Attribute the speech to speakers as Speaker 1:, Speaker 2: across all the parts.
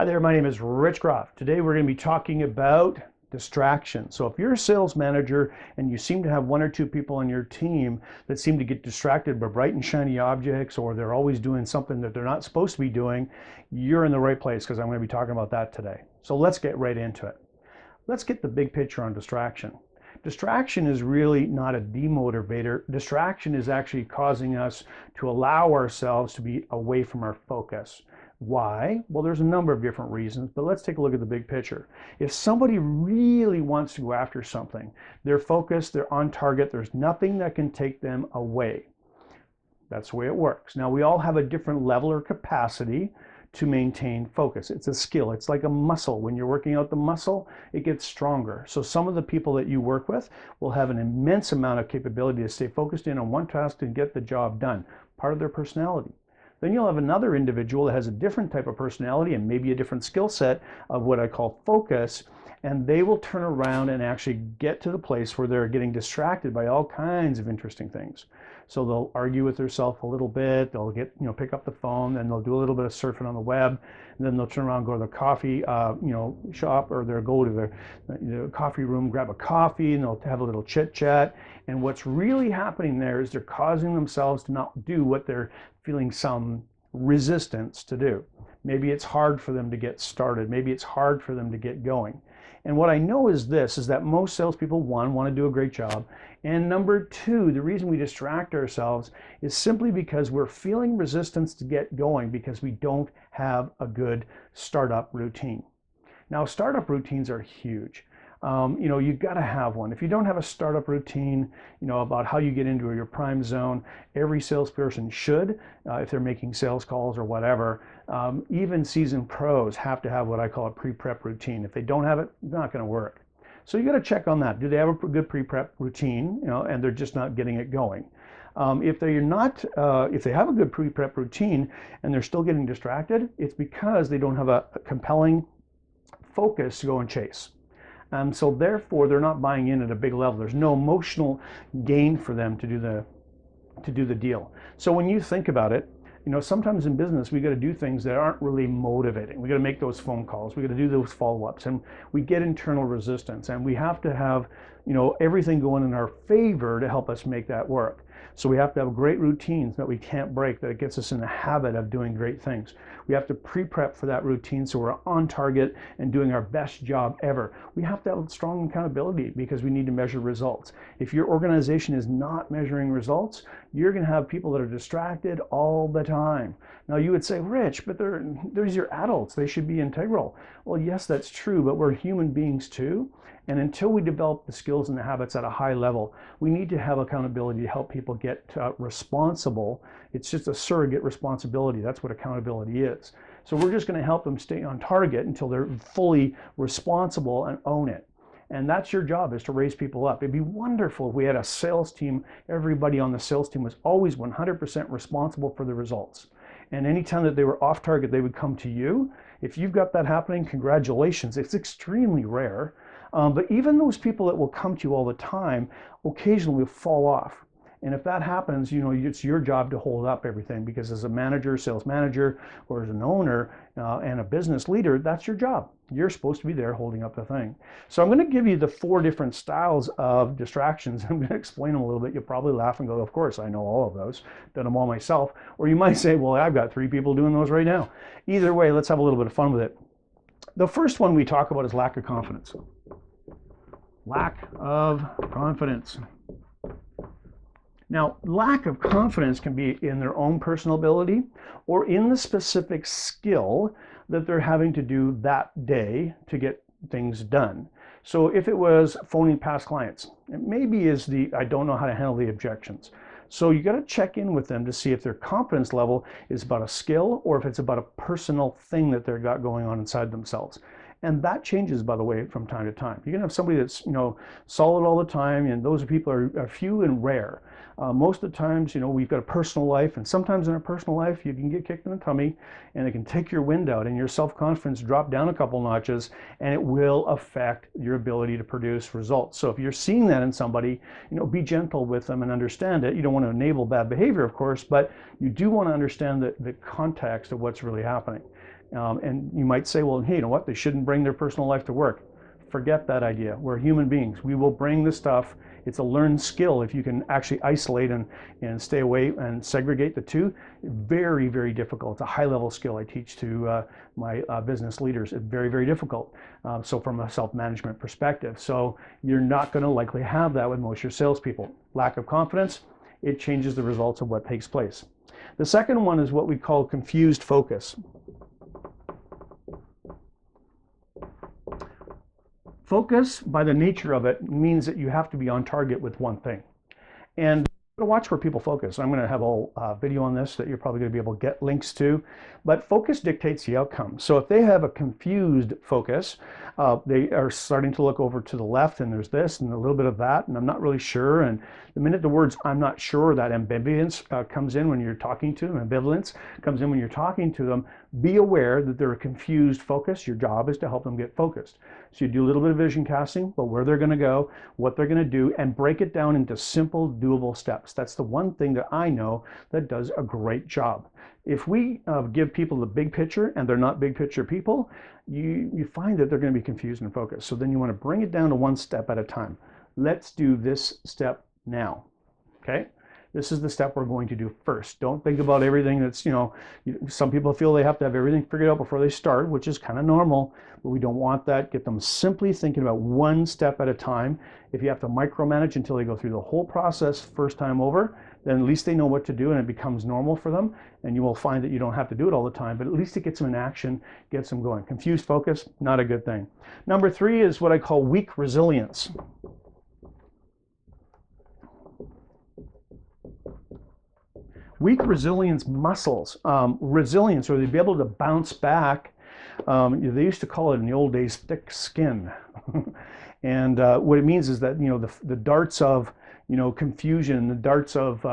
Speaker 1: Hi there, my name is Rich Grof. Today we're going to be talking about distraction. So if you're a sales manager and you seem to have one or two people on your team that seem to get distracted by bright and shiny objects, or they're always doing something that they're not supposed to be doing, you're in the right place, because I'm going to be talking about that today. So let's get right into it. Let's get the big picture on distraction. Distraction is really not a demotivator. Distraction is actually causing us to allow ourselves to be away from our focus. Why? Well, there's a number of different reasons, but let's take a look at the big picture. If somebody really wants to go after something, they're focused, they're on target, there's nothing that can take them away. That's the way it works. Now, we all have a different level or capacity to maintain focus. It's a skill. It's like a muscle. When you're working out the muscle, it gets stronger. So some of the people that you work with will have an immense amount of capability to stay focused in on one task and get the job done, part of their personality. Then you'll have another individual that has a different type of personality and maybe a different skill set of what I call focus, and they will turn around and actually get to the place where they're getting distracted by all kinds of interesting things. So they'll argue with themselves a little bit, they'll get, pick up the phone, then they'll do a little bit of surfing on the web, and then they'll turn around and go to the coffee, shop, or they'll go to the coffee room, grab a coffee, and they'll have a little chit chat. And what's really happening there is they're causing themselves to not do what they're feeling some resistance to do. Maybe it's hard for them to get started. Maybe it's hard for them to get going. And what I know is this, is that most salespeople, one, want to do a great job. And number two, the reason we distract ourselves is simply because we're feeling resistance to get going because we don't have a good startup routine. Now, startup routines are huge. You've got to have one. If you don't have a startup routine, about how you get into your prime zone, every salesperson should, if they're making sales calls or whatever. Even seasoned pros have to have what I call a pre-prep routine. If they don't have it, it's not going to work. So you got to check on that. Do they have a good pre-prep routine, and they're just not getting it going? If they have a good pre-prep routine and they're still getting distracted, it's because they don't have a compelling focus to go and chase. So therefore, they're not buying in at a big level. There's no emotional gain for them to do the deal. So when you think about it, sometimes in business, we got to do things that aren't really motivating. We got to make those phone calls. We got to do those follow-ups, and we get internal resistance, and we have to have, everything going in our favor to help us make that work. So we have to have great routines that we can't break, that it gets us in the habit of doing great things. We have to pre-prep for that routine so we're on target and doing our best job ever. We have to have strong accountability because we need to measure results. If your organization is not measuring results, you're going to have people that are distracted all the time. Now you would say, Rich, but there's your adults. They should be integral. Well, yes, that's true, but we're human beings too. And until we develop the skills and the habits at a high level, we need to have accountability to help people get responsible. It's just a surrogate responsibility. That's what accountability is. So we're just going to help them stay on target until they're fully responsible and own it. And that's your job, is to raise people up. It'd be wonderful if we had a sales team, everybody on the sales team was always 100% responsible for the results. And anytime that they were off target, they would come to you. If you've got that happening, congratulations. It's extremely rare. But even those people that will come to you all the time occasionally will fall off. And if that happens, it's your job to hold up everything, because as a manager, sales manager, or as an owner and a business leader, that's your job. You're supposed to be there holding up the thing. So I'm going to give you the 4 different styles of distractions. I'm going to explain them a little bit. You'll probably laugh and go, of course, I know all of those. Done them all myself. Or you might say, well, I've got 3 people doing those right now. Either way, let's have a little bit of fun with it. The first one we talk about is lack of confidence. Lack of confidence. Now, lack of confidence can be in their own personal ability or in the specific skill that they're having to do that day to get things done. So if it was phoning past clients, it maybe is I don't know how to handle the objections. So you got to check in with them to see if their confidence level is about a skill or if it's about a personal thing that they've got going on inside themselves. And that changes, by the way, from time to time. You can have somebody that's, solid all the time, and those people are few and rare. Most of the times, we've got a personal life, and sometimes in a personal life, you can get kicked in the tummy, and it can take your wind out, and your self-confidence drop down a couple notches, and it will affect your ability to produce results. So if you're seeing that in somebody, be gentle with them and understand it. You don't want to enable bad behavior, of course, but you do want to understand the context of what's really happening. And you might say, well, hey, you know what? They shouldn't bring their personal life to work. Forget that idea. We're human beings. We will bring the stuff. It's a learned skill. If you can actually isolate and stay away and segregate the two, very, very difficult. It's a high level skill I teach to my business leaders. It's very, very difficult. So from a self-management perspective. So you're not going to likely have that with most of your salespeople. Lack of confidence, it changes the results of what takes place. The second one is what we call confused focus. Focus, by the nature of it, means that you have to be on target with one thing. And watch where people focus. I'm going to have a whole video on this that you're probably going to be able to get links to. But focus dictates the outcome. So if they have a confused focus, they are starting to look over to the left, and there's this and a little bit of that, and I'm not really sure. And the minute the words "I'm not sure," that ambivalence comes in when you're talking to them. Ambivalence comes in when you're talking to them. Be aware that they're a confused focus. Your job is to help them get focused. So you do a little bit of vision casting, but where they're going to go, what they're going to do, and break it down into simple, doable steps. That's the one thing that I know that does a great job. If we give people the big picture and they're not big picture people, you find that they're going to be confused and focused. So then you want to bring it down to one step at a time. Let's do this step now. Okay? This is the step we're going to do first. Don't think about everything that's, some people feel they have to have everything figured out before they start, which is kind of normal, but we don't want that. Get them simply thinking about one step at a time. If you have to micromanage until they go through the whole process first time over, then at least they know what to do and it becomes normal for them. And you will find that you don't have to do it all the time, but at least it gets them in action, gets them going. Confused focus, not a good thing. Number 3 is what I call weak resilience. Weak resilience muscles, resilience, or to be able to bounce back. They used to call it in the old days thick skin. And what it means is that, the darts of, confusion, the darts of,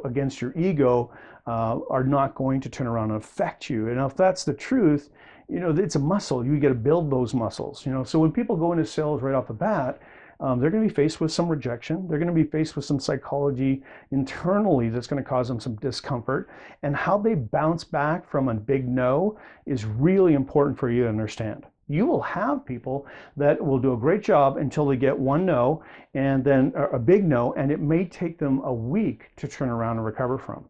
Speaker 1: against your ego are not going to turn around and affect you. And if that's the truth, it's a muscle. You got to build those muscles. So when people go into sales right off the bat, they're going to be faced with some rejection. They're going to be faced with some psychology internally that's going to cause them some discomfort. And how they bounce back from a big no is really important for you to understand. You will have people that will do a great job until they get one no, and then a big no, and it may take them a week to turn around and recover from.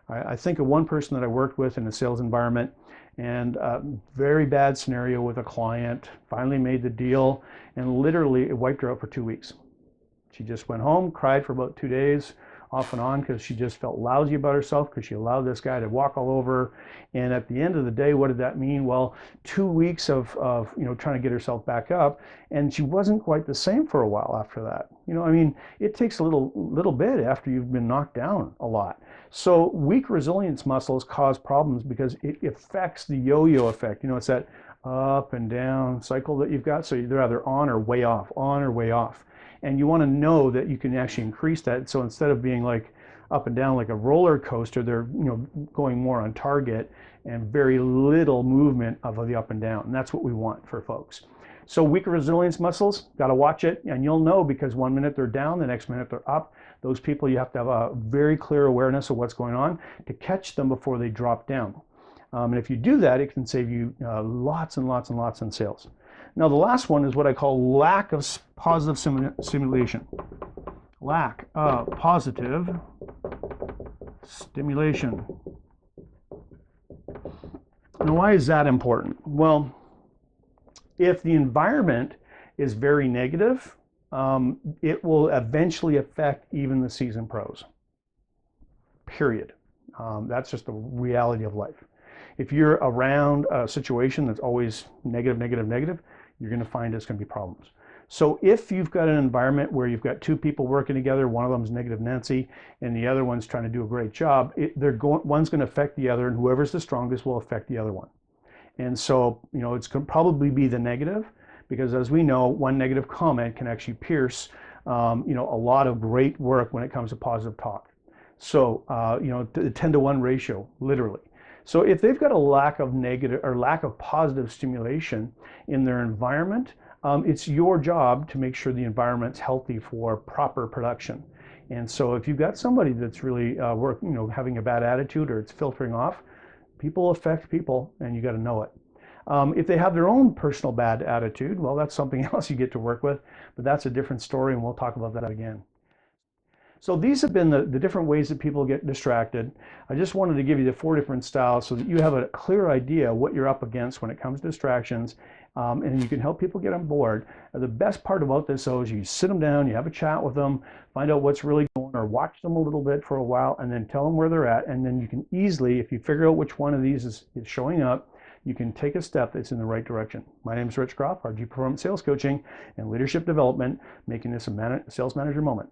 Speaker 1: I think of one person that I worked with in a sales environment, and very bad scenario with a client, finally made the deal, and literally it wiped her out for 2 weeks. She just went home, cried for about 2 days, off and on, because she just felt lousy about herself because she allowed this guy to walk all over her. And at the end of the day, what did that mean? Well, 2 weeks of trying to get herself back up, and she wasn't quite the same for a while after that. It takes a little bit after you've been knocked down a lot. So weak resilience muscles cause problems because it affects the yo-yo effect. It's that up and down cycle that you've got. So they're either on or way off, on or way off. And you want to know that you can actually increase that. So instead of being like up and down like a roller coaster, they're going more on target and very little movement of the up and down. And that's what we want for folks. So weak resilience muscles, got to watch it, and you'll know, because 1 minute they're down, the next minute they're up. Those people, you have to have a very clear awareness of what's going on to catch them before they drop down. And if you do that, it can save you lots and lots and lots in sales. Now, the last one is what I call lack of positive stimulation. Lack of positive stimulation. Now, why is that important? Well, if the environment is very negative, it will eventually affect even the seasoned pros. Period. That's just the reality of life. If you're around a situation that's always negative, negative, negative, you're going to find it's going to be problems. So if you've got an environment where you've got 2 people working together, one of them's negative Nancy and the other one's trying to do a great job, one's going to affect the other, and whoever's the strongest will affect the other one. And so, it's going to probably be the negative, because as we know, one negative comment can actually pierce, a lot of great work when it comes to positive talk. So, the 10-to-1 ratio, literally. So if they've got a lack of negative or lack of positive stimulation in their environment, it's your job to make sure the environment's healthy for proper production. And so if you've got somebody that's really having a bad attitude, or it's filtering off, people affect people, and you got to know it. If they have their own personal bad attitude, well, that's something else you get to work with, but that's a different story, and we'll talk about that again. So these have been the different ways that people get distracted. I just wanted to give you the 4 different styles so that you have a clear idea what you're up against when it comes to distractions, and you can help people get on board. The best part about this, though, is you sit them down, you have a chat with them, find out what's really going on, or watch them a little bit for a while, and then tell them where they're at. And then you can easily, if you figure out which one of these is showing up, you can take a step that's in the right direction. My name is Rich Grof, RG Performance Sales Coaching and Leadership Development, making this a sales manager moment.